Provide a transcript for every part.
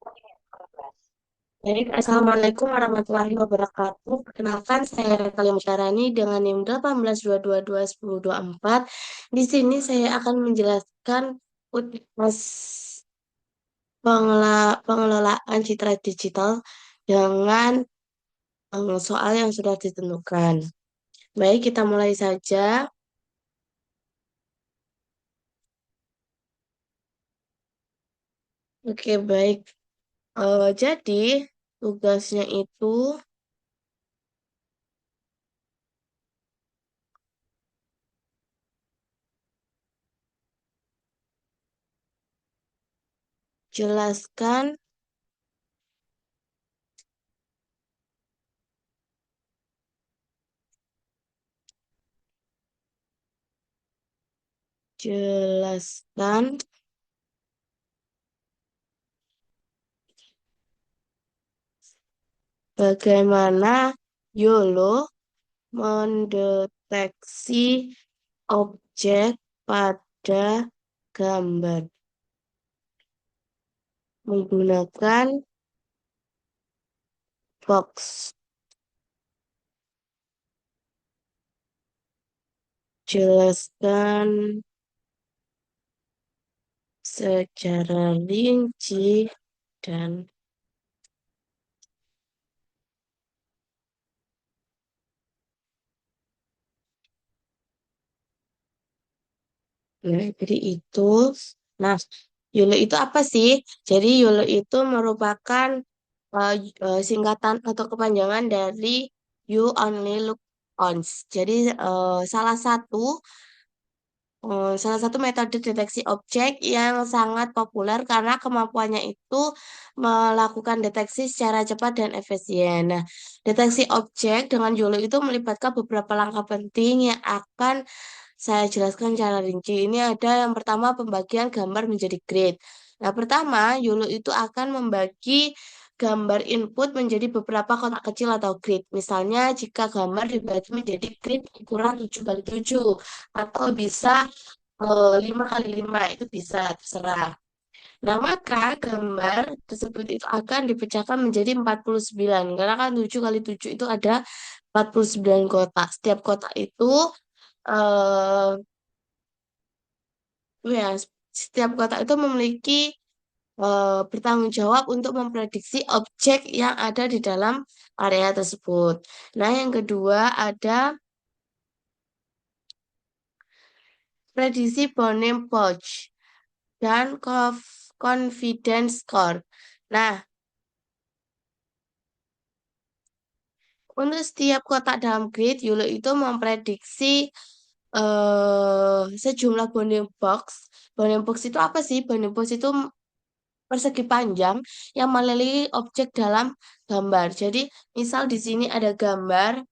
Baik, Assalamualaikum warahmatullahi wabarakatuh. Perkenalkan, saya Retalia Musyarani dengan NIM 18222104. Di sini saya akan menjelaskan UTS pengelolaan citra digital dengan soal yang sudah ditentukan. Baik, kita mulai saja. Oke, baik. Jadi, tugasnya itu jelaskan, jelaskan bagaimana YOLO mendeteksi objek pada gambar menggunakan box. Jelaskan secara rinci dan nah, jadi itu. Nah, YOLO itu apa sih? Jadi YOLO itu merupakan singkatan atau kepanjangan dari You Only Look Once. Jadi salah satu metode deteksi objek yang sangat populer karena kemampuannya itu melakukan deteksi secara cepat dan efisien. Nah, deteksi objek dengan YOLO itu melibatkan beberapa langkah penting yang akan saya jelaskan secara rinci. Ini ada yang pertama pembagian gambar menjadi grid. Nah, pertama YOLO itu akan membagi gambar input menjadi beberapa kotak kecil atau grid. Misalnya jika gambar dibagi menjadi grid ukuran 7 kali 7 atau bisa 5 kali 5 itu bisa terserah. Nah, maka gambar tersebut itu akan dipecahkan menjadi 49 karena kan 7 kali 7 itu ada 49 kotak. Setiap kotak itu eh ya setiap kotak itu memiliki bertanggung jawab untuk memprediksi objek yang ada di dalam area tersebut. Nah, yang kedua ada prediksi bounding box dan confidence score. Nah, untuk setiap kotak dalam grid, Yulo itu memprediksi sejumlah bounding box. Bounding box itu apa sih? Bounding box itu persegi panjang yang melilit objek dalam gambar. Jadi, misal di sini ada gambar.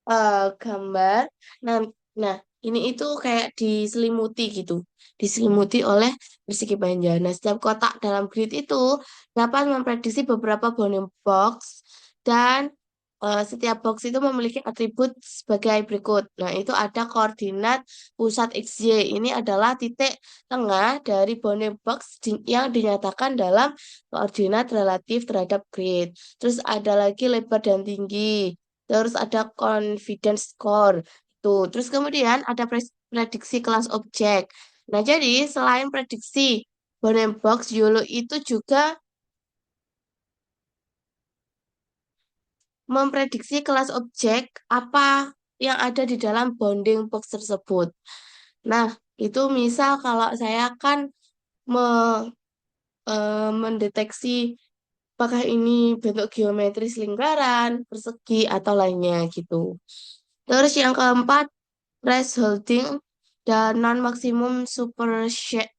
Nah, nah, ini itu kayak diselimuti gitu, diselimuti oleh persegi panjang. Nah, setiap kotak dalam grid itu dapat memprediksi beberapa bounding box dan setiap box itu memiliki atribut sebagai berikut. Nah, itu ada koordinat pusat XY. Ini adalah titik tengah dari bounding box yang dinyatakan dalam koordinat relatif terhadap grid. Terus ada lagi lebar dan tinggi. Terus ada confidence score. Tuh, terus kemudian ada prediksi kelas objek. Nah, jadi selain prediksi bounding box, YOLO itu juga memprediksi kelas objek apa yang ada di dalam bounding box tersebut. Nah, itu misal kalau saya kan me- mendeteksi apakah ini bentuk geometris lingkaran, persegi, atau lainnya gitu. Terus yang keempat, thresholding dan non-maksimum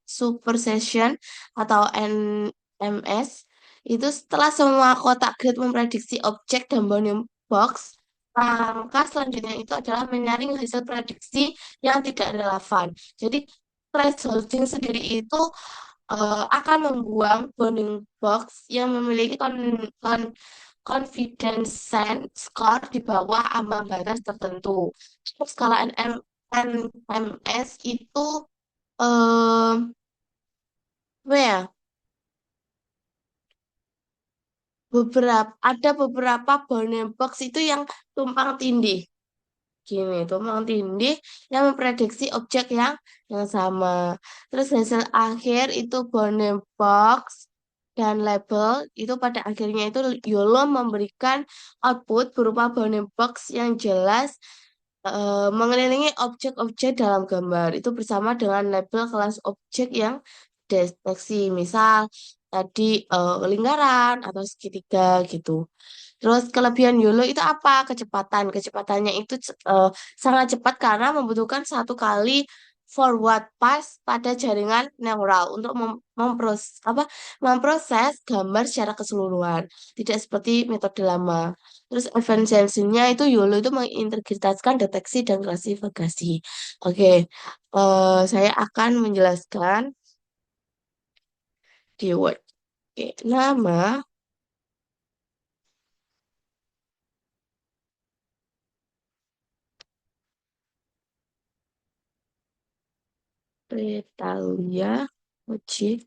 supersession atau NMS itu setelah semua kotak grid memprediksi objek dan bounding box, langkah selanjutnya itu adalah menyaring hasil prediksi yang tidak relevan. Jadi thresholding sendiri itu akan membuang bounding box yang memiliki confidence score di bawah ambang batas tertentu. Terus skala NMS itu eh apa ya? beberapa bounding box itu yang tumpang tindih. Gini, tumpang tindih yang memprediksi objek yang sama. Terus hasil akhir itu bounding box dan label itu pada akhirnya itu YOLO memberikan output berupa bounding box yang jelas mengelilingi objek-objek dalam gambar itu bersama dengan label kelas objek yang deteksi. Misal tadi lingkaran atau segitiga gitu. Terus kelebihan YOLO itu apa? Kecepatan. Kecepatannya itu sangat cepat karena membutuhkan satu kali forward pass pada jaringan neural untuk memproses gambar secara keseluruhan. Tidak seperti metode lama. Terus efisiensinya itu YOLO itu mengintegritaskan deteksi dan klasifikasi. Oke, saya akan menjelaskan di Word. Oke, nama Retalia Uci.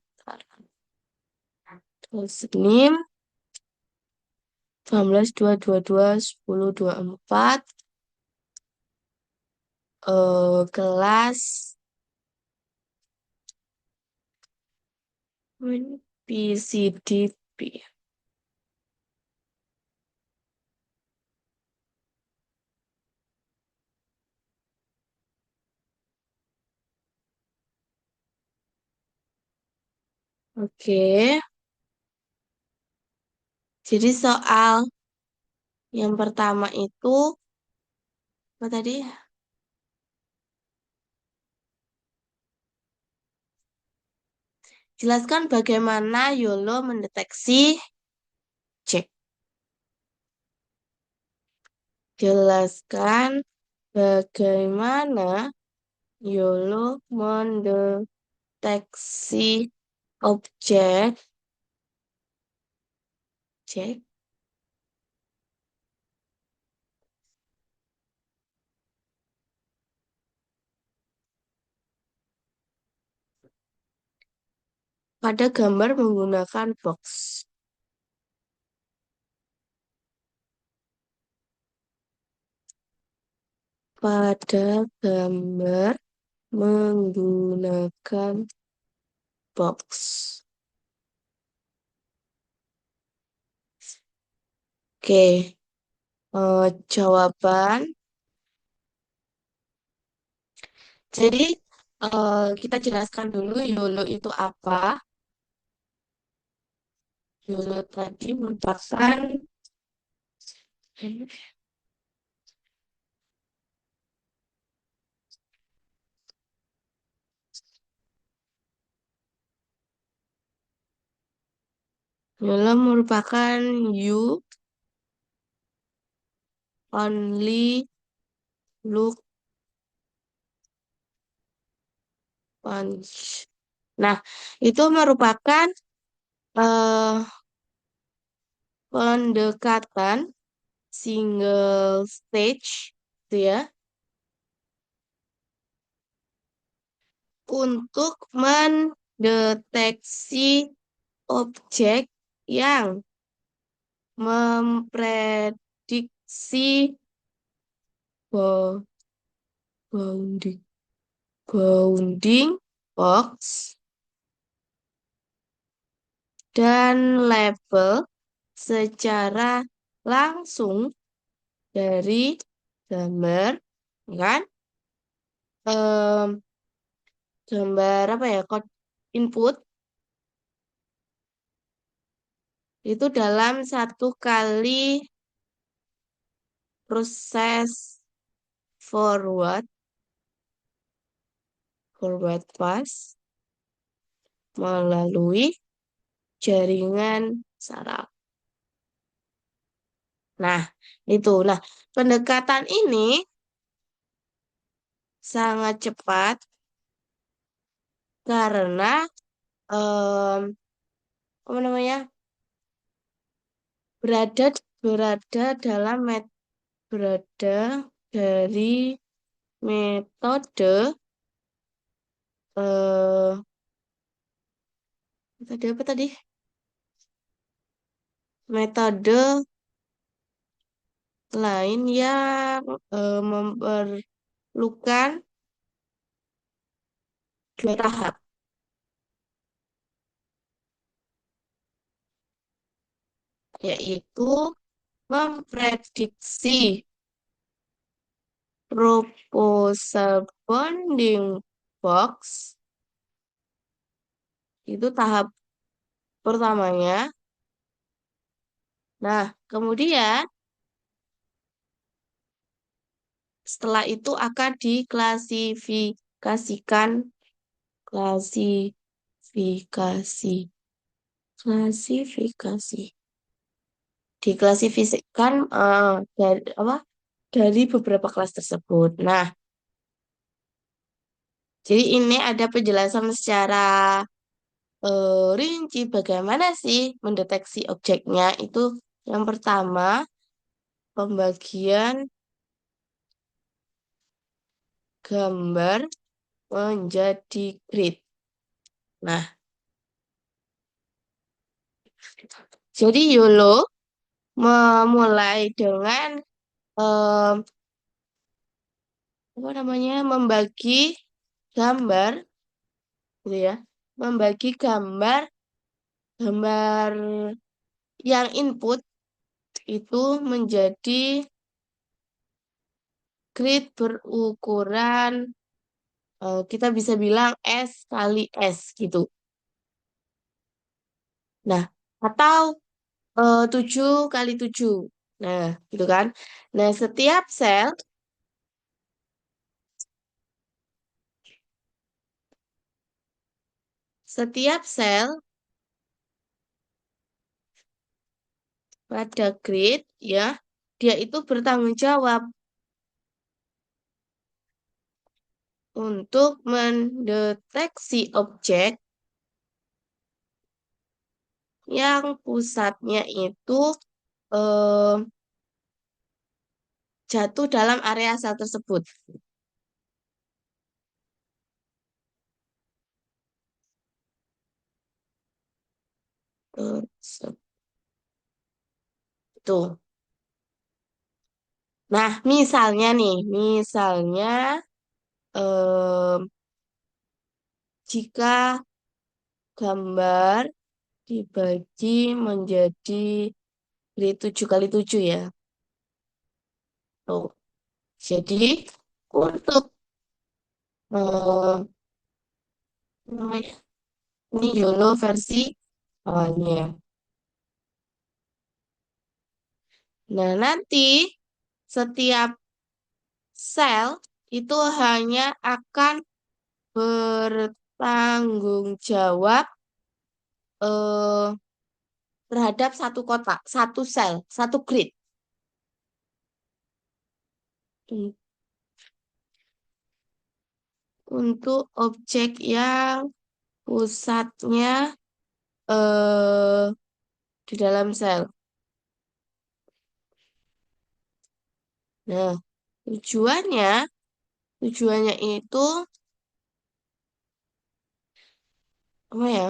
Terus NIM 19 2 22 10 24 kelas PCDB. Oke, jadi soal yang pertama itu apa tadi? Jelaskan bagaimana YOLO mendeteksi cek. Jelaskan bagaimana YOLO mendeteksi objek cek pada gambar menggunakan box. Pada gambar menggunakan box. Oke, jawaban. Jadi kita jelaskan dulu YOLO itu apa. YOLO tadi merupakan YOLO merupakan you only look once. Nah, itu merupakan eh, pendekatan single stage, gitu ya, untuk mendeteksi objek yang memprediksi bo- bounding bounding box dan label secara langsung dari gambar, kan? Em, Gambar apa ya? Kode input itu dalam satu kali proses forward forward pass melalui jaringan saraf. Nah, itu. Nah, pendekatan ini sangat cepat karena em, apa namanya? berada berada dalam berada dari metode tadi apa tadi? metode lain yang memerlukan dua tahap, yaitu memprediksi proposal bounding box, itu tahap pertamanya. Nah, kemudian setelah itu akan diklasifikasikan, klasifikasi, klasifikasi, diklasifikasikan dari apa? Dari beberapa kelas tersebut. Nah, jadi ini ada penjelasan secara rinci bagaimana sih mendeteksi objeknya. Itu yang pertama, pembagian gambar menjadi grid. Nah, jadi YOLO memulai dengan em, apa namanya, membagi gambar, gitu ya, membagi gambar gambar yang input itu menjadi grid berukuran kita bisa bilang S kali S gitu. Nah, atau 7 kali 7. Nah, gitu kan. Nah, setiap sel pada grid ya, dia itu bertanggung jawab untuk mendeteksi objek yang pusatnya itu eh, jatuh dalam area sel tersebut. Tersebut. Nah, misalnya nih, misalnya em, jika gambar dibagi menjadi grid 7 kali 7 ya. Tuh. Jadi untuk namanya, ini YOLO versi awalnya. Nah, nanti setiap sel itu hanya akan bertanggung jawab eh, terhadap satu kotak, satu sel, satu grid. Untuk objek yang pusatnya eh, di dalam sel. Nah, tujuannya, tujuannya itu apa ya?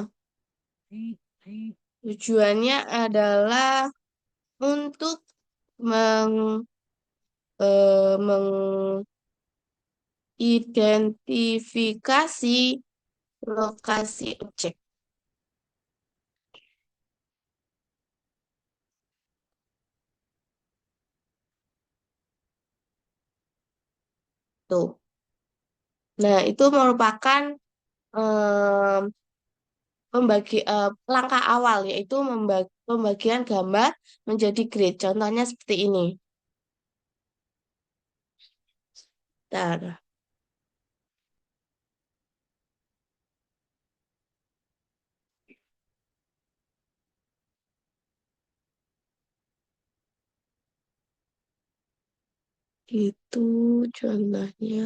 Tujuannya adalah untuk meng, mengidentifikasi lokasi objek. Tuh. Nah, itu merupakan em, langkah awal, yaitu pembagian gambar menjadi grid. Contohnya seperti ini. Bentar. Itu contohnya.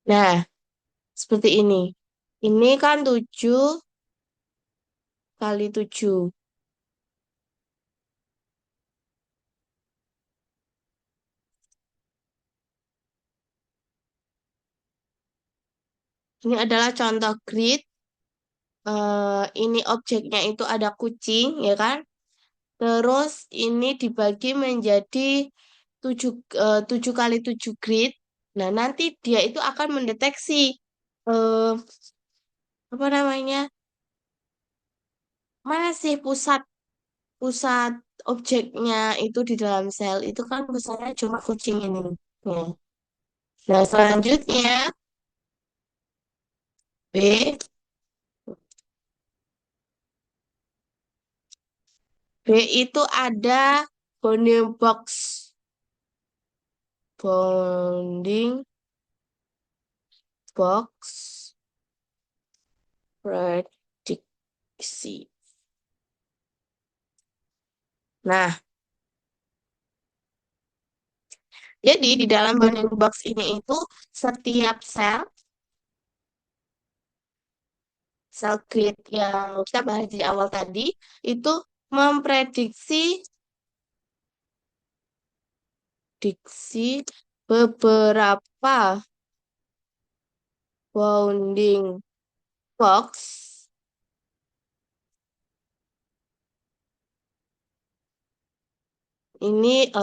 Nah, seperti ini. Ini kan 7 kali 7. Ini adalah contoh grid. Ini objeknya itu ada kucing, ya kan? Terus ini dibagi menjadi 7 kali 7 grid. Nah, nanti dia itu akan mendeteksi eh, apa namanya? Mana sih pusat pusat objeknya itu di dalam sel itu kan pusatnya cuma kucing ini. Ya. Nah, selanjutnya B B itu ada bounding box. Bounding box prediksi. Nah, jadi di dalam bounding box ini itu setiap sel grid yang kita bahas di awal tadi itu memprediksi beberapa bounding box. Ini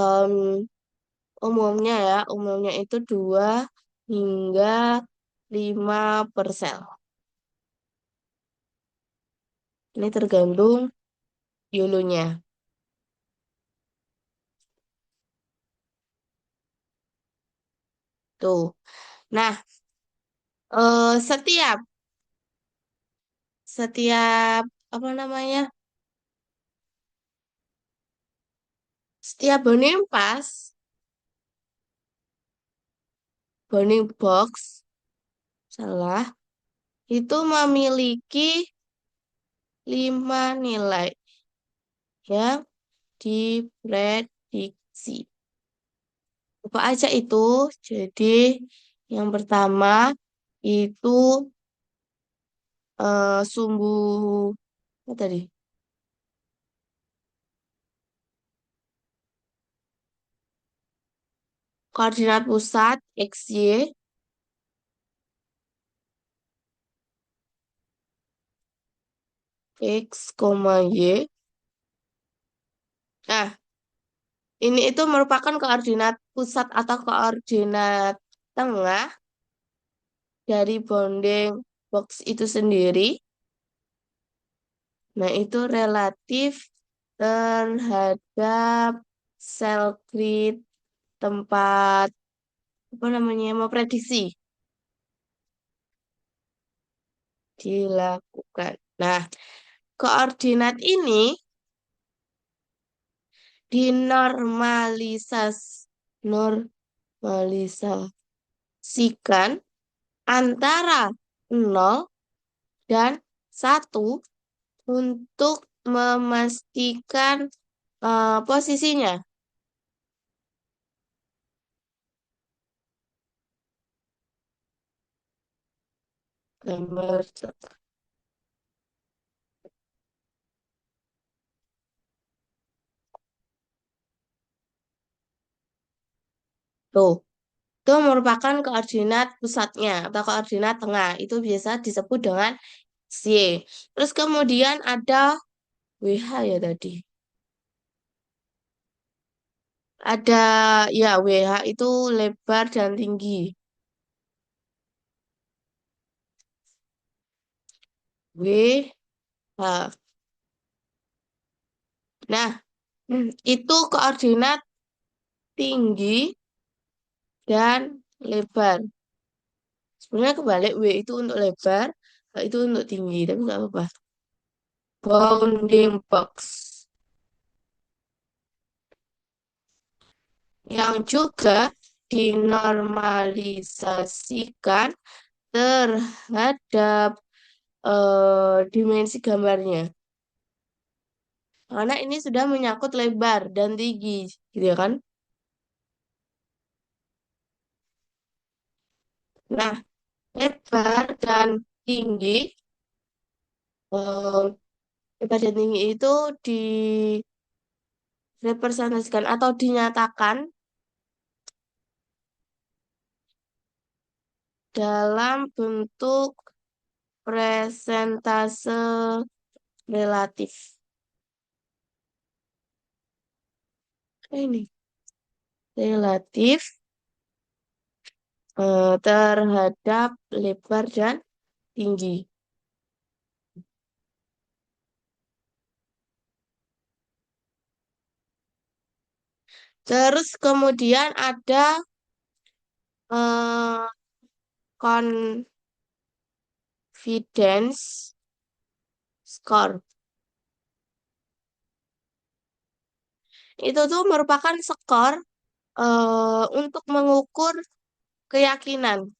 umumnya itu 2 hingga 5 per sel. Ini tergantung dulunya. Tuh. Nah, setiap setiap apa namanya? Setiap bounding box, salah, itu memiliki 5 nilai yang diprediksi. Apa aja itu? Jadi, yang pertama itu sumbu apa tadi? Koordinat pusat XY, X, Y. Nah, ini itu merupakan koordinat pusat atau koordinat tengah dari bounding box itu sendiri. Nah, itu relatif terhadap sel grid tempat apa namanya memprediksi dilakukan. Nah, koordinat ini dinormalisasikan antara 0 dan 1 untuk memastikan posisinya. Gambar tuh. Itu merupakan koordinat pusatnya atau koordinat tengah. Itu biasa disebut dengan Y. Terus kemudian ada WH ya tadi. Ada ya WH itu lebar dan tinggi. WH. Nah, itu koordinat tinggi dan lebar. Sebenarnya kebalik W itu untuk lebar, H itu untuk tinggi, tapi nggak apa-apa. Bounding box yang juga dinormalisasikan terhadap dimensi gambarnya. Karena ini sudah menyangkut lebar dan tinggi, gitu ya kan? Nah, lebar dan tinggi, eh, lebar dan tinggi itu direpresentasikan atau dinyatakan dalam bentuk presentase relatif. Ini relatif terhadap lebar dan tinggi. Terus kemudian ada eh, confidence score. Itu tuh merupakan skor untuk mengukur keyakinan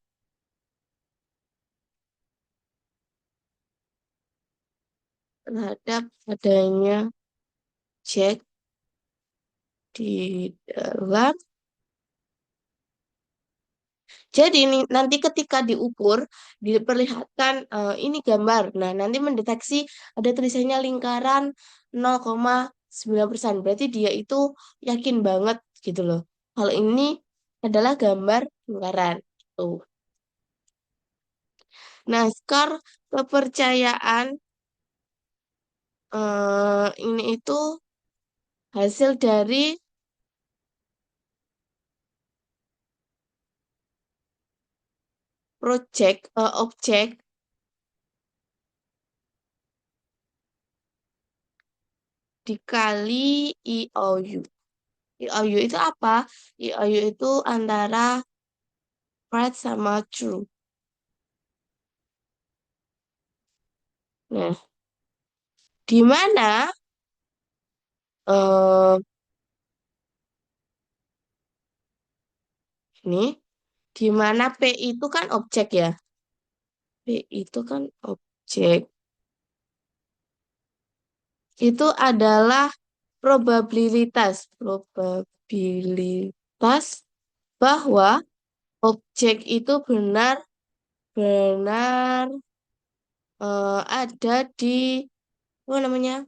terhadap adanya cek di dalam. Jadi ini nanti ketika diukur, diperlihatkan ini gambar. Nah, nanti mendeteksi ada tulisannya lingkaran 0,9%. Berarti dia itu yakin banget gitu loh. Kalau ini adalah gambar lingkaran. Tuh. Nah, skor kepercayaan ini itu hasil dari objek dikali IOU. IOU itu apa? IOU itu antara right sama true. Nah, di mana eh ini di mana P itu kan objek ya. P itu kan objek. Itu adalah probabilitas bahwa objek itu benar-benar ada di apa namanya?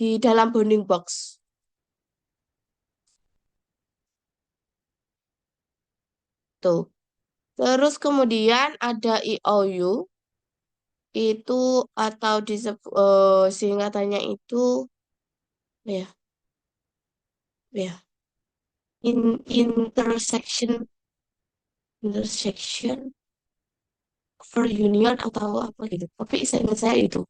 Di dalam bounding box. Tuh. Terus kemudian ada IOU itu atau singkatannya itu ya ya intersection for union atau apa gitu. Tapi saya ingat saya itu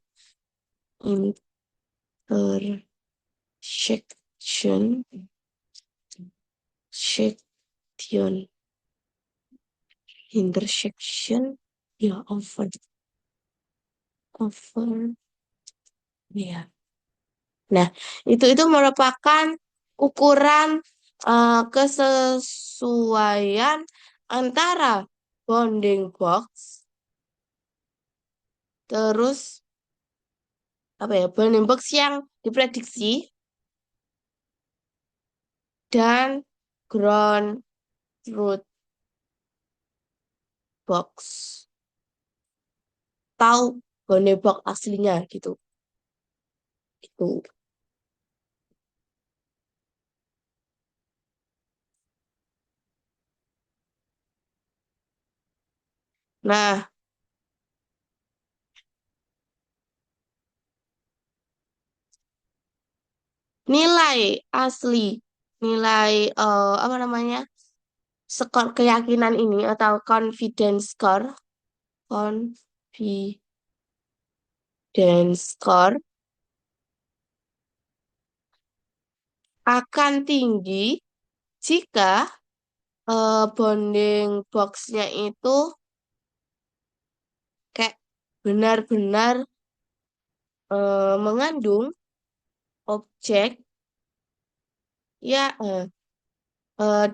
intersection section intersection ya over ya. Nah, itu merupakan ukuran kesesuaian antara bounding box terus apa ya bounding box yang diprediksi dan ground truth box tahu bounding box aslinya gitu itu. Nah, nilai asli nilai apa namanya skor keyakinan ini atau confidence score confidence score akan tinggi jika bounding box-nya itu kayak benar-benar mengandung objek ya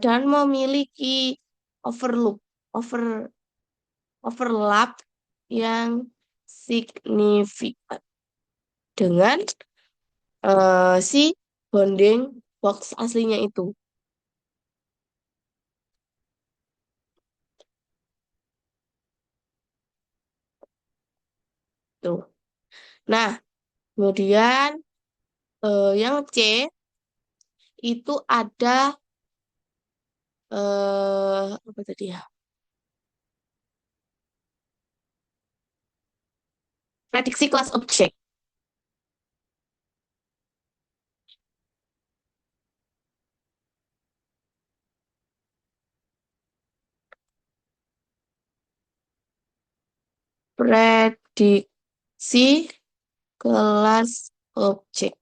dan memiliki overloop over overlap yang signifikan dengan si bounding box aslinya itu. Tuh. Nah, kemudian yang C itu ada apa tadi ya? Prediksi kelas objek. Prediksi kelas objek.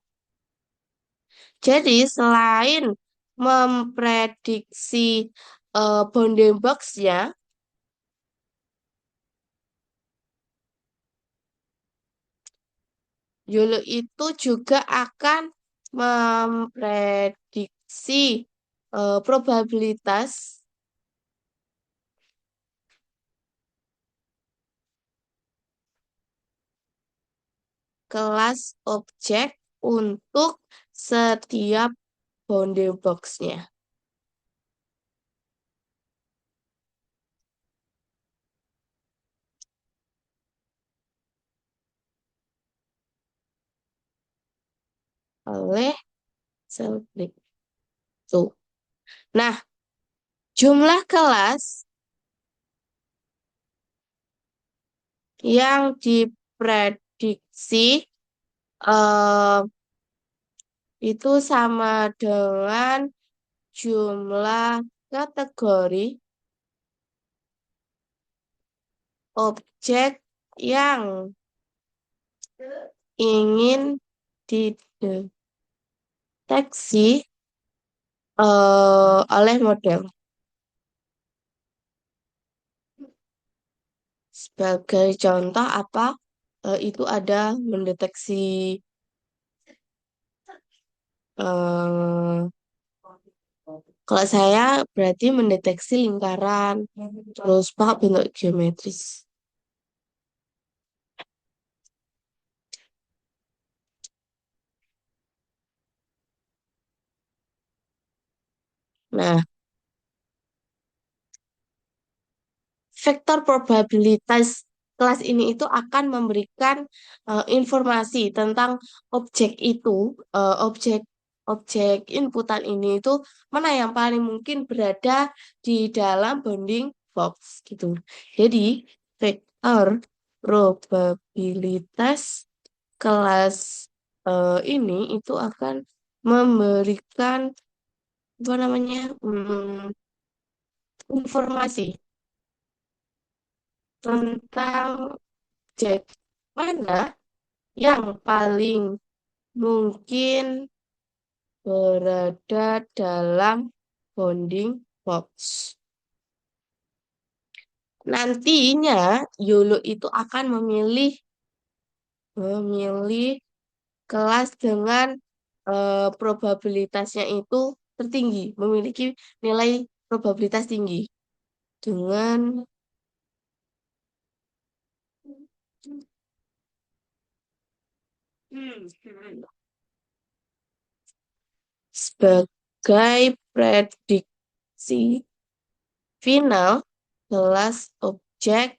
Jadi selain memprediksi bounding box-nya, YOLO itu juga akan memprediksi probabilitas kelas objek untuk setiap bounding box-nya. Oleh sel tuh. Nah, jumlah kelas yang diprediksi eh, itu sama dengan jumlah kategori objek yang ingin dideteksi oleh model. Sebagai contoh apa? Itu ada mendeteksi eh, kalau saya berarti mendeteksi lingkaran, terus pakai bentuk geometris. Nah, vektor probabilitas kelas ini itu akan memberikan informasi tentang objek itu, objek objek inputan ini itu mana yang paling mungkin berada di dalam bounding box gitu. Jadi vektor probabilitas kelas ini itu akan memberikan apa namanya informasi tentang objek mana yang paling mungkin berada dalam bounding box. Nantinya YOLO itu akan memilih memilih kelas dengan probabilitasnya itu tertinggi, memiliki nilai probabilitas tinggi dengan sebagai prediksi final kelas objek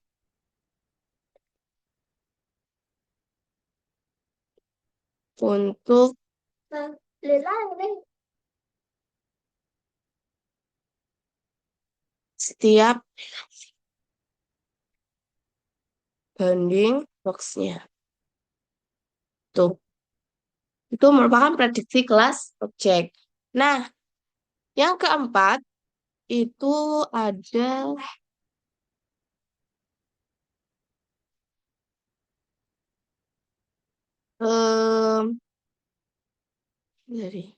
untuk setiap bounding box-nya. Tuh, itu merupakan prediksi kelas objek. Nah, yang keempat itu ada em, dari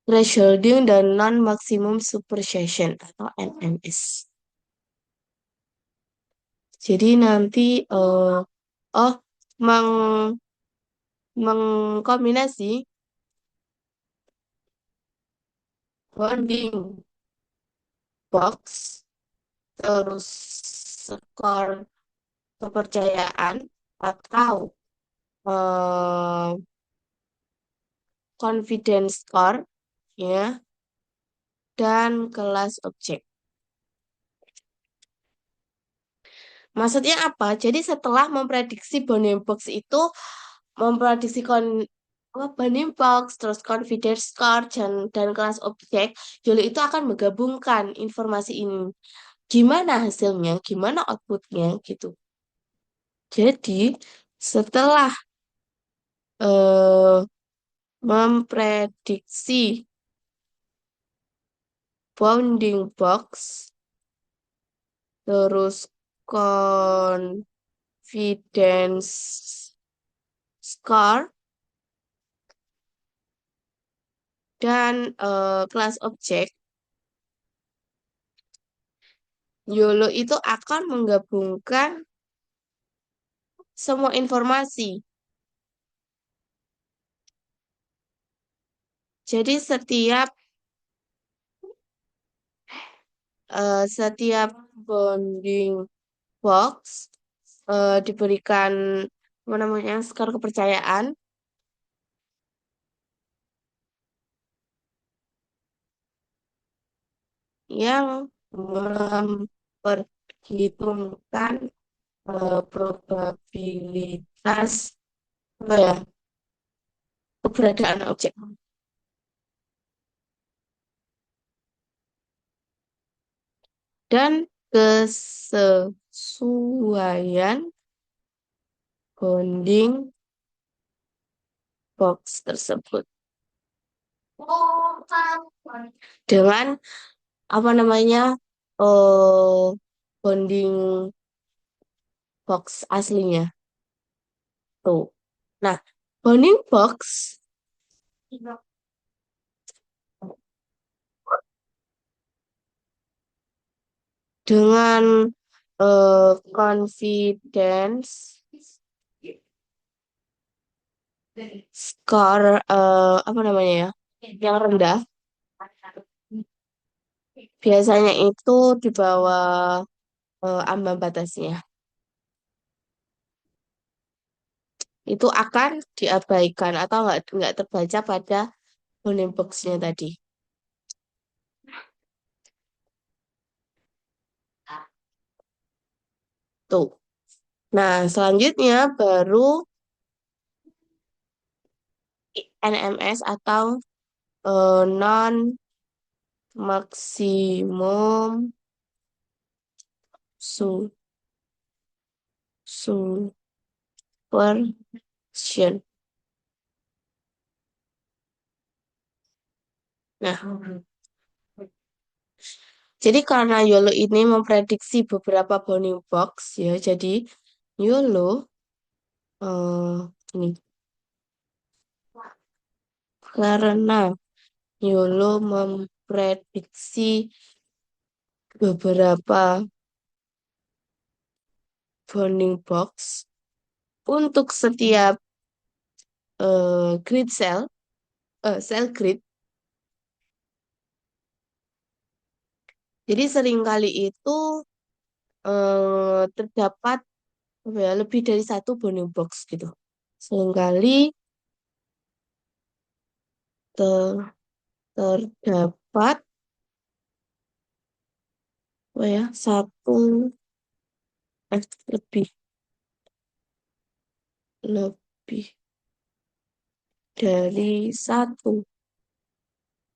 thresholding dan non-maximum supersession atau NMS. Jadi nanti oh meng mengkombinasi bounding box terus skor kepercayaan atau eh, confidence score ya dan kelas objek. Maksudnya apa? Jadi setelah memprediksi bounding box itu memprediksi bounding box terus confidence score dan kelas objek, Joli itu akan menggabungkan informasi ini gimana hasilnya, gimana outputnya gitu. Jadi setelah eh, memprediksi bounding box, terus confidence score, dan kelas objek, YOLO itu akan menggabungkan semua informasi. Jadi setiap bounding box diberikan apa namanya skor kepercayaan yang memperhitungkan probabilitas apa ya, keberadaan objek dan kesesuaian bounding box tersebut dengan apa namanya eh bounding box aslinya tuh. Nah, bounding box dengan confidence skor apa namanya ya, yang rendah biasanya itu di bawah ambang batasnya itu akan diabaikan atau nggak terbaca pada bounding box-nya tadi tuh. Nah, selanjutnya baru NMS atau non maksimum supersion. Nah, jadi karena YOLO ini memprediksi beberapa bounding box ya, jadi YOLO ini karena YOLO memprediksi beberapa bounding box untuk setiap grid cell, cell grid. Jadi seringkali itu terdapat apa ya, lebih dari satu bounding box gitu. Seringkali ter- terdapat apa ya, satu lebih lebih dari satu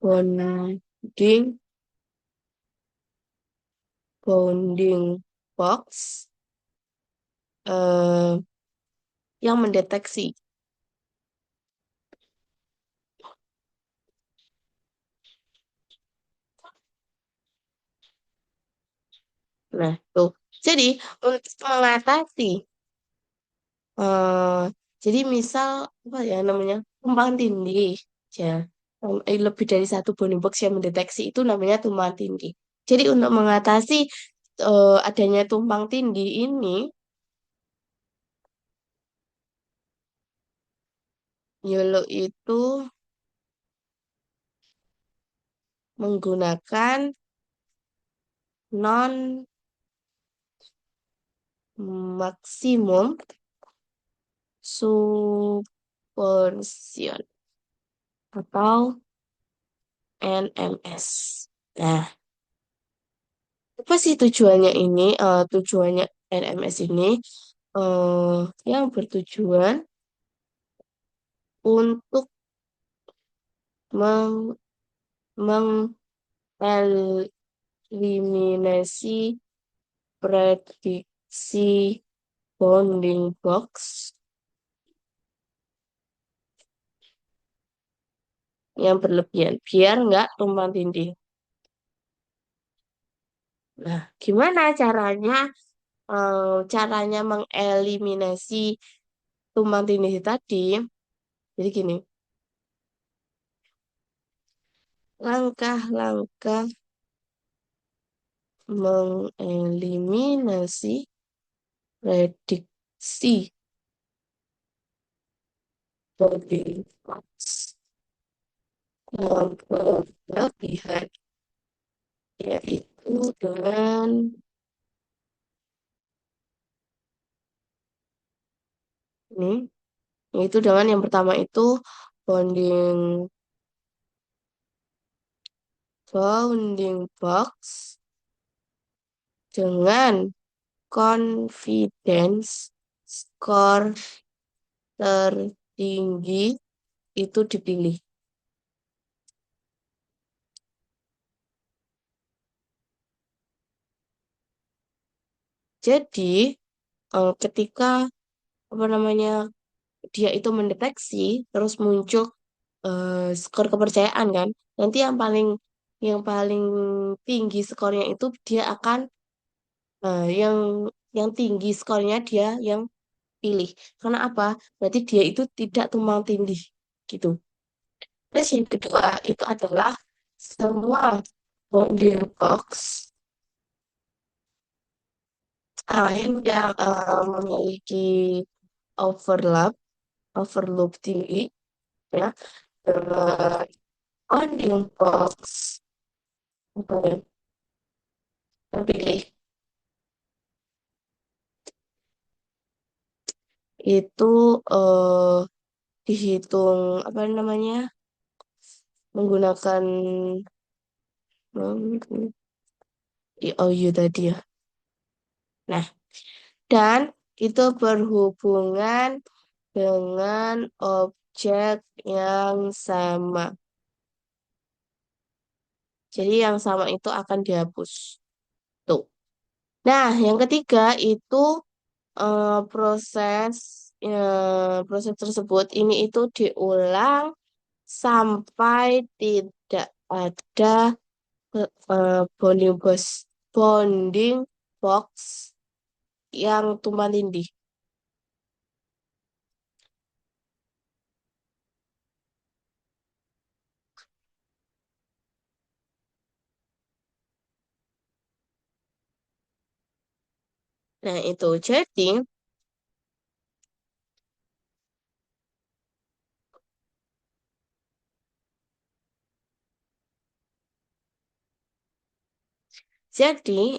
bounding bounding box eh, yang mendeteksi. Nah, tuh. Jadi untuk mengatasi eh jadi misal apa ya namanya tumpang tindih ya. Lebih dari satu bounding box yang mendeteksi itu namanya tumpang tindih. Jadi untuk mengatasi adanya tumpang tindih ini, YOLO itu menggunakan non maksimum supersion atau NMS. Nah, apa sih tujuannya ini? Tujuannya NMS ini yang bertujuan untuk meng- mengeliminasi prediksi bounding box yang berlebihan biar nggak tumpang tindih. Nah, gimana caranya mengeliminasi tumpang tindih tadi? Jadi gini, langkah-langkah mengeliminasi prediksi bounding box yang berlebihan yaitu dengan ini, yaitu dengan yang pertama itu bounding bounding box dengan confidence score tertinggi itu dipilih. Jadi ketika apa namanya dia itu mendeteksi terus muncul skor kepercayaan kan, nanti yang paling tinggi skornya itu dia akan yang tinggi skornya dia yang pilih. Karena apa? Berarti dia itu tidak tumpang tindih gitu. Terus yang kedua itu adalah semua bounding box yang memiliki overlap, overloop tinggi, ya, dengan bounding box apa ya, terpilih itu eh, dihitung apa namanya menggunakan IOU tadi ya. Nah, dan itu berhubungan dengan objek yang sama. Jadi yang sama itu akan dihapus. Tuh. Nah, yang ketiga itu proses proses tersebut ini itu diulang sampai tidak ada bonding box yang tumpang tindih. Nah, itu jadi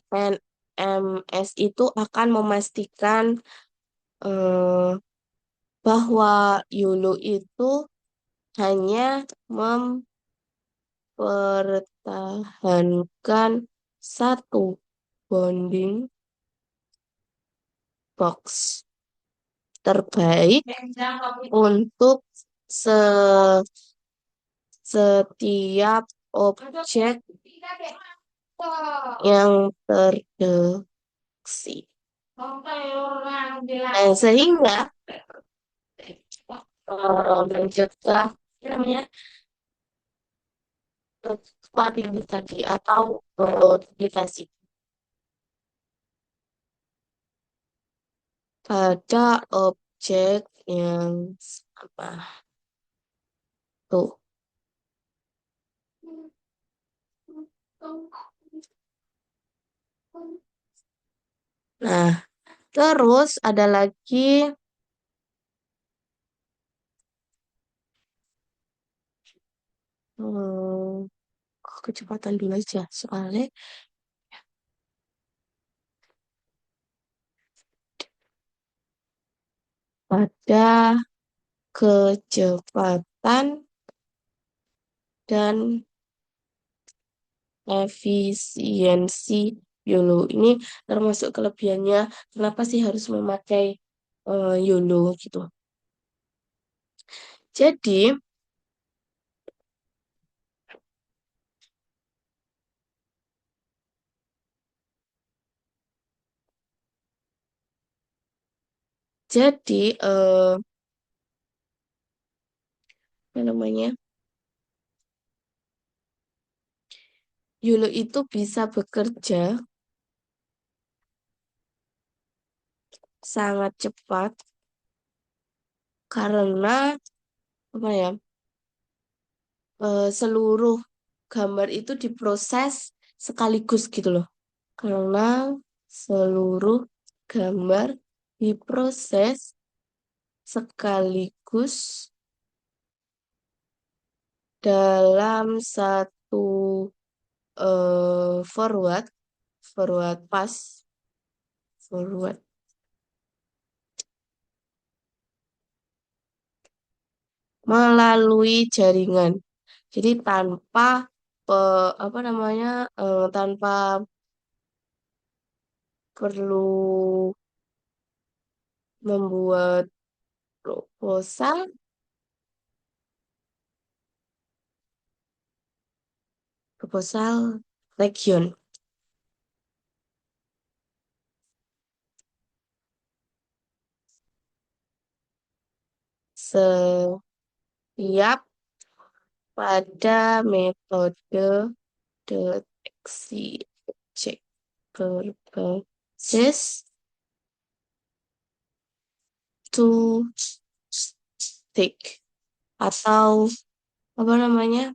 NMS itu akan memastikan eh, bahwa YOLO itu hanya mempertahankan satu bonding box terbaik untuk se- setiap objek yang terdeteksi. Nah, sehingga mencegah namanya stabilitas tadi atau defensi pada objek yang apa tuh. Nah, terus ada lagi hmm, kecepatan dulu aja soalnya pada kecepatan dan efisiensi YOLO ini termasuk kelebihannya kenapa sih harus memakai YOLO gitu. Jadi Jadi, apa namanya? Yulo itu bisa bekerja sangat cepat karena apa ya? Seluruh gambar itu diproses sekaligus gitu loh. Karena seluruh gambar diproses sekaligus dalam satu forward, forward pass, forward melalui jaringan. Jadi tanpa apa namanya tanpa perlu membuat proposal, proposal region. Setiap pada metode deteksi objek berbasis to stick atau apa namanya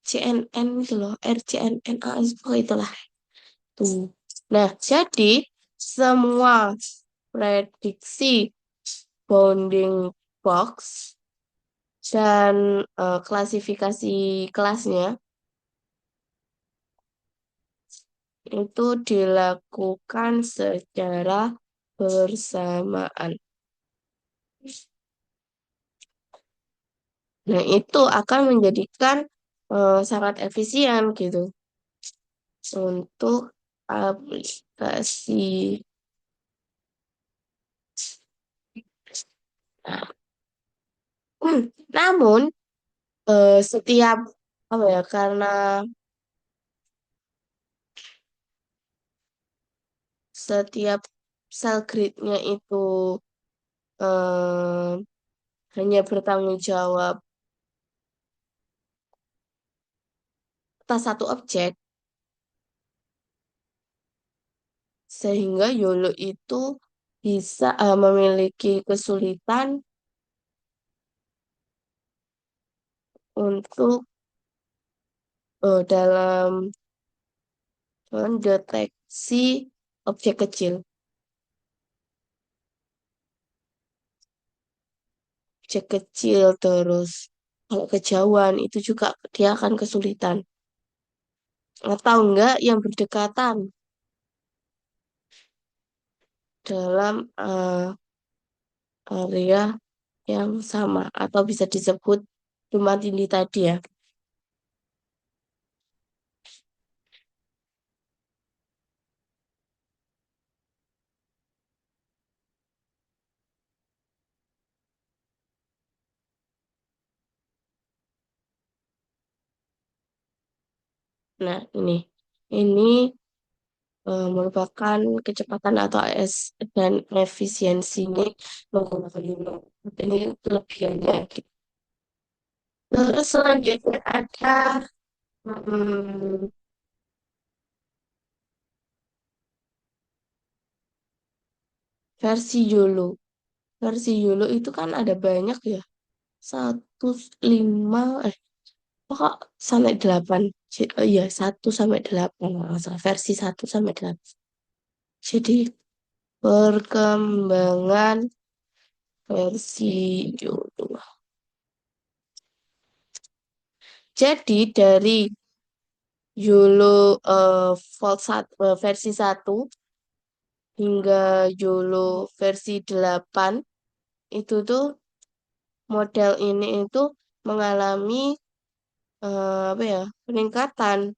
CNN itu loh RCNNA itu itulah tuh. Nah, jadi semua prediksi bounding box dan klasifikasi kelasnya itu dilakukan secara bersamaan. Nah, itu akan menjadikan sangat efisien gitu untuk aplikasi. Nah, namun setiap apa ya karena setiap cell grid-nya itu eh, hanya bertanggung jawab atas satu objek, sehingga YOLO itu bisa memiliki kesulitan untuk dalam mendeteksi objek kecil. Objek kecil terus kalau kejauhan itu juga dia akan kesulitan. Atau enggak yang berdekatan dalam area yang sama atau bisa disebut rumah tindih tadi ya. Nah, ini merupakan kecepatan atau AS dan efisiensinya menggunakan Unit. Ini kelebihannya. Terus selanjutnya ada hmm, versi YOLO. Versi YOLO itu kan ada banyak ya. 1, 5, pokok sampai 8. Oh iya, 1 sampai 8. Nggak salah. Versi 1 sampai 8. Jadi perkembangan versi YOLO. Jadi dari YOLO Vault versi 1 hingga YOLO versi 8 itu tuh model ini itu mengalami apa ya peningkatan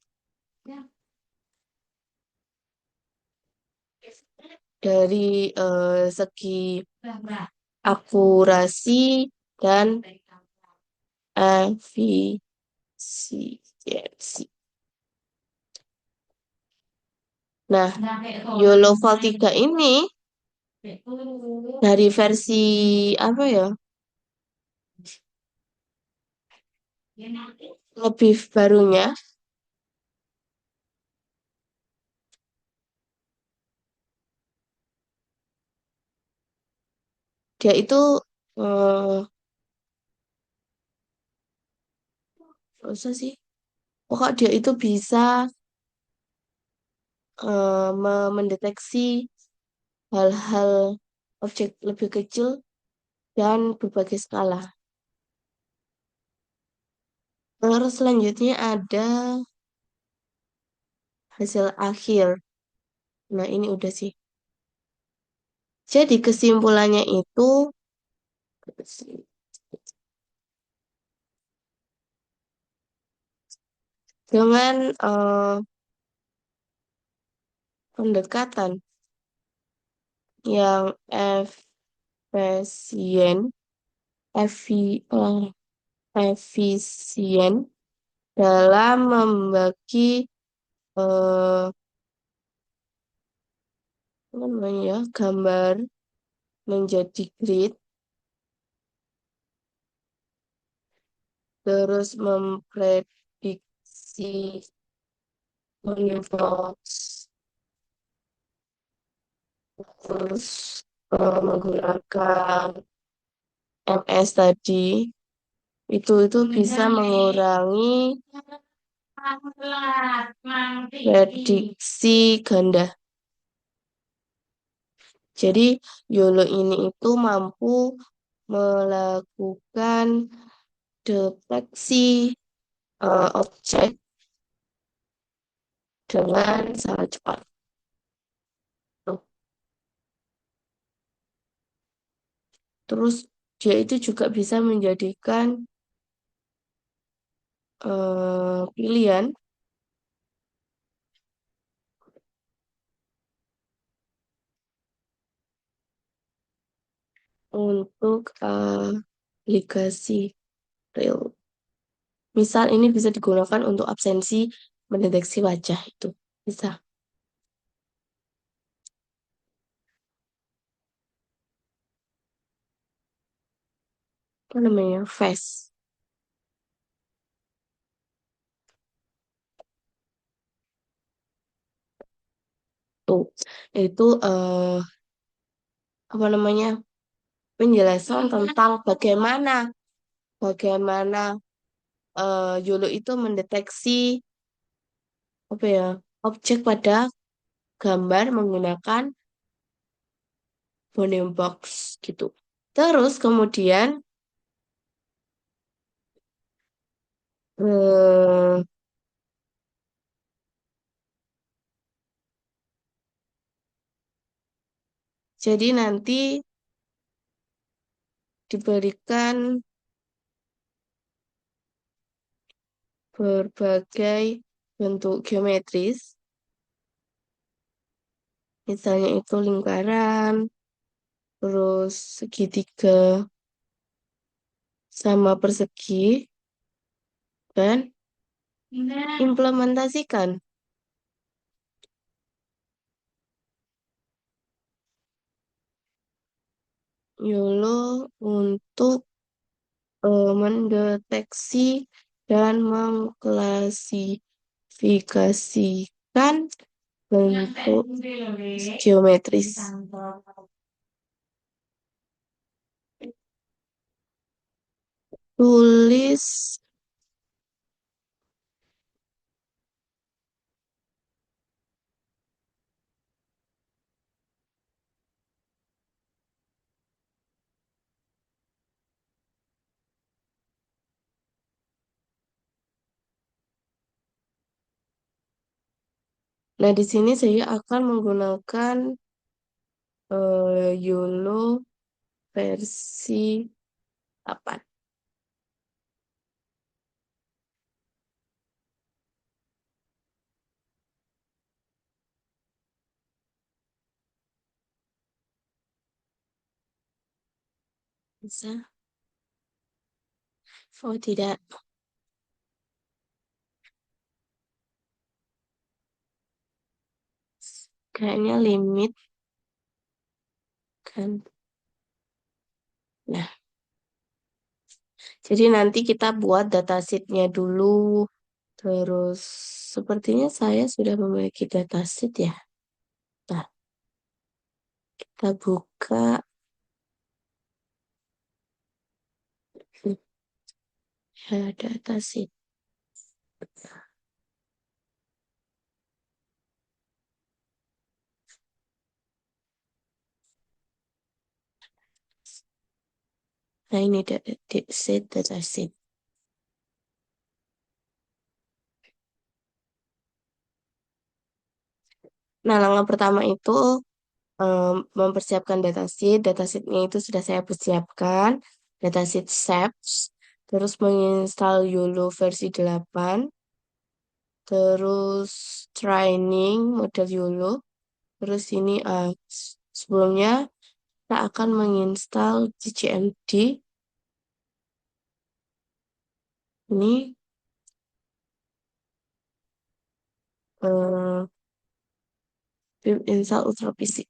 dari segi akurasi dan efisiensi. Nah, YOLO Vault 3 ini Dari versi apa ya? Lebih barunya, dia itu usah sih. Pokok dia itu bisa mendeteksi hal-hal objek lebih kecil dan berbagai skala. Terus selanjutnya ada hasil akhir. Nah, ini udah sih. Jadi kesimpulannya itu dengan pendekatan yang efisien, efi- efisien dalam membagi apa namanya ya, gambar menjadi grid, terus memprediksi universe, terus menggunakan MS tadi itu bisa mengurangi prediksi ganda. Jadi YOLO ini itu mampu melakukan deteksi objek dengan sangat cepat. Tuh. Terus dia itu juga bisa menjadikan pilihan untuk aplikasi real. Misal ini bisa digunakan untuk absensi mendeteksi wajah itu. Bisa. Apa namanya? Face. Tuh. Itu apa namanya? Penjelasan tentang bagaimana YOLO itu mendeteksi apa ya? Objek pada gambar menggunakan bounding box gitu. Terus kemudian eh, jadi nanti diberikan berbagai bentuk geometris, misalnya itu lingkaran, terus segitiga sama persegi, dan implementasikan YOLO untuk mendeteksi dan mengklasifikasikan bentuk geometris. Tulis, nah di sini saya akan menggunakan YOLO versi 8. Bisa? Oh tidak, kayaknya limit. kan. Nah, jadi nanti kita buat datasheetnya dulu. Terus, sepertinya saya sudah memiliki datasheet ya. Nah, kita buka. Ya, datasheet. Nah, ini datasheet. Nah, langkah pertama itu mempersiapkan datasheet. Datasheetnya itu sudah saya persiapkan. Datasheet SAPS. Terus menginstal YOLO versi 8. Terus training model YOLO. Terus ini sebelumnya kita akan menginstal GCMD. Ini eh, Pim install Ultra P6.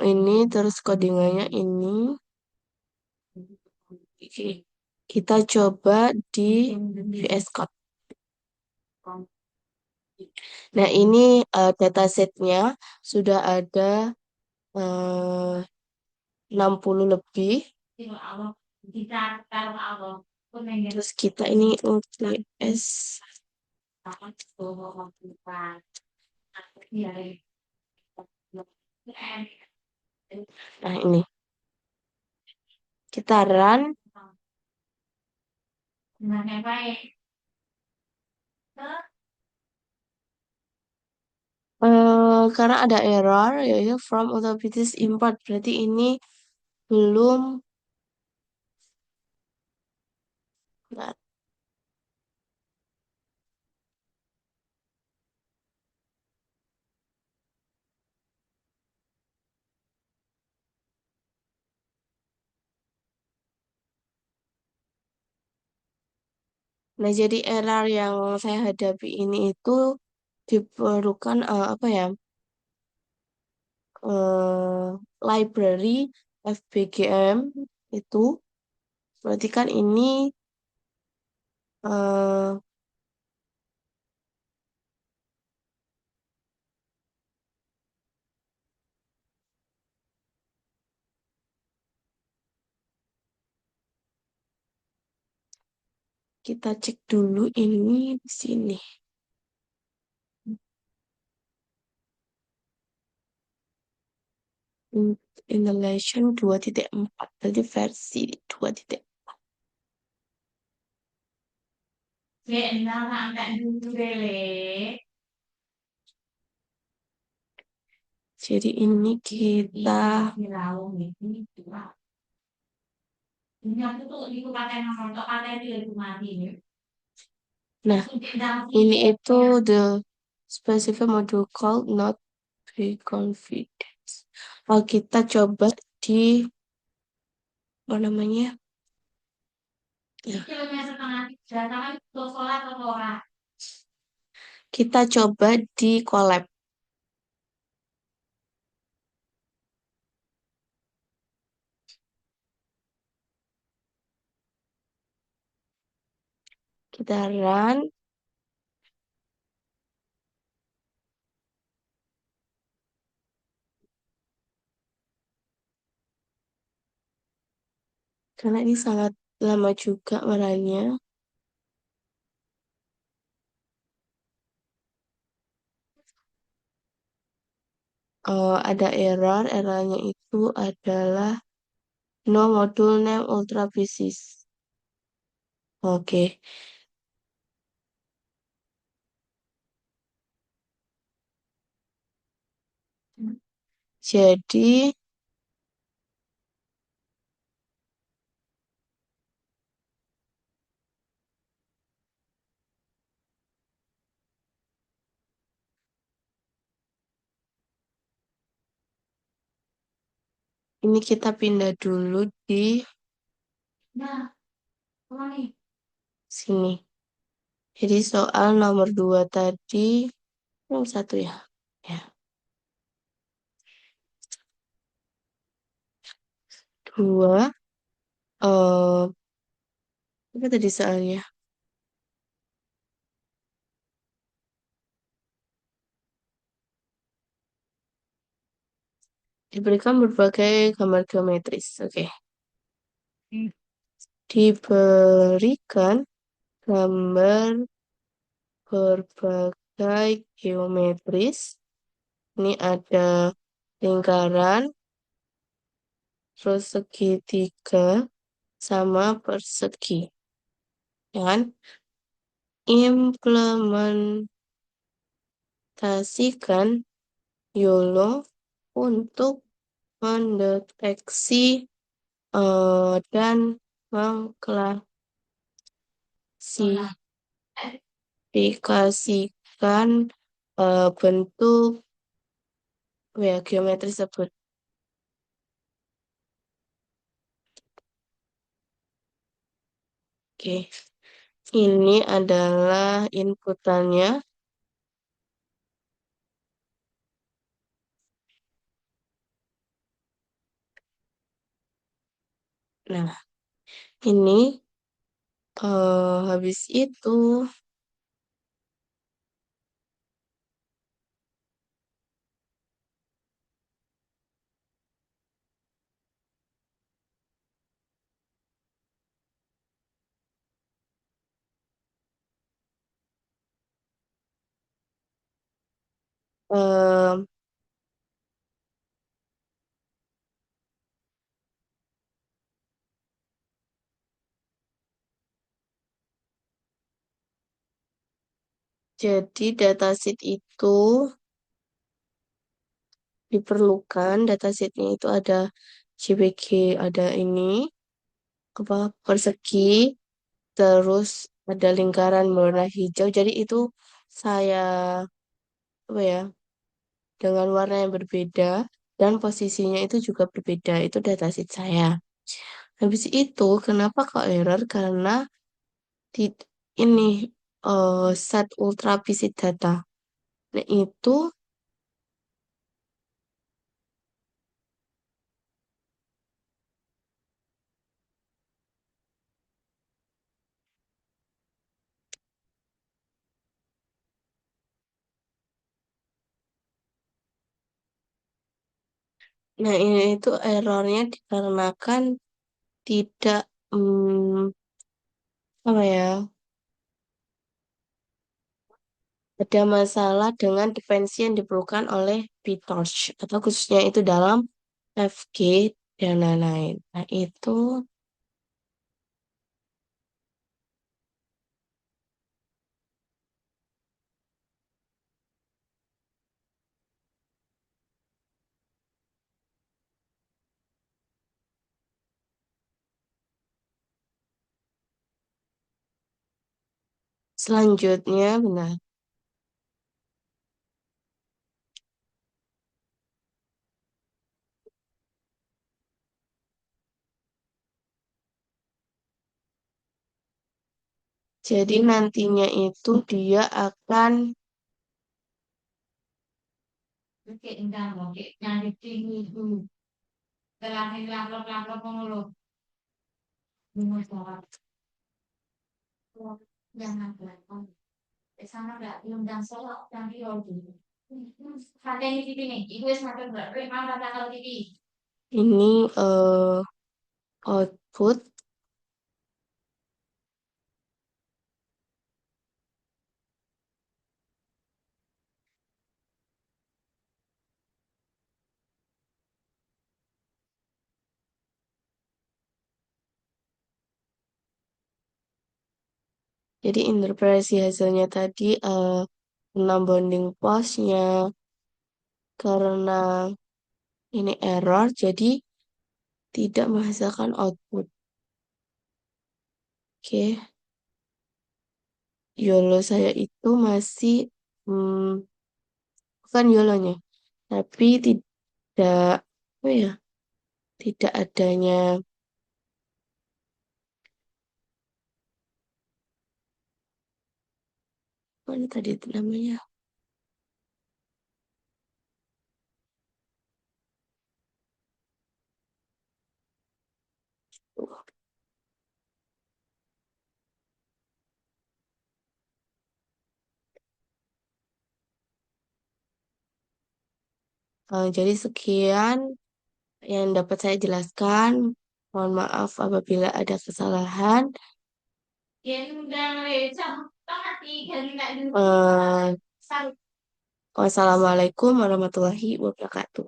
Ini terus codingannya ini. Oke. Kita coba di VS Code. Nah, ini datasetnya sudah ada eh, 60 lebih. Terus kita ini UTS. Nah, ini kita run. Karena ada error yaitu from authorities import, berarti ini belum. Nah, jadi error yang saya hadapi ini itu diperlukan apa ya? eh, Library FBGM itu berarti kan ini eh, kita cek dulu ini di sini. In- Inhalation 2.4 berarti versi 2.4. Jadi ini kita. Nah, ini itu the specific module called not pre-confidence. Oh, kita coba di apa namanya? Ya, kita coba di collab. Kita run. Karena ini sangat lama juga marahnya. Ada error. Errornya itu adalah no module name ultra pieces. Oke. Jadi Ini kita pindah dulu di sini. Jadi soal nomor 2 tadi, nomor 1 ya. Ya, 2. Apa tadi soalnya? Diberikan berbagai gambar geometris. Oke. Diberikan gambar berbagai geometris. Ini ada lingkaran, terus segitiga, sama persegi. Ya kan? Implementasikan YOLO untuk mendeteksi dan mengklasifikasikan bentuk ya, geometri tersebut. Oke, ini adalah inputannya. Nah, ini habis itu eh, jadi datasheet itu diperlukan. Datasheetnya itu ada JPG, ada ini apa persegi, terus ada lingkaran berwarna hijau. Jadi itu saya apa ya, dengan warna yang berbeda dan posisinya itu juga berbeda. Itu datasheet saya. Habis itu kenapa kok error? Karena di ini set ultra visit data. Nah itu, nah ini itu errornya dikarenakan tidak apa ya, ada masalah dengan dependensi yang diperlukan oleh PyTorch atau khususnya itu dalam FG dan lain-lain. Nah itu selanjutnya benar. Jadi nantinya itu dia akan ini output. Jadi interpretasi hasilnya tadi enam bounding postnya karena ini error, jadi tidak menghasilkan output. Oke, YOLO saya itu masih hmm, bukan YOLO-nya, tapi tidak apa ya? tidak adanya apa tadi itu namanya. Jadi sekian yang dapat saya jelaskan. Mohon maaf apabila ada kesalahan. Eh, Wassalamualaikum warahmatullahi wabarakatuh.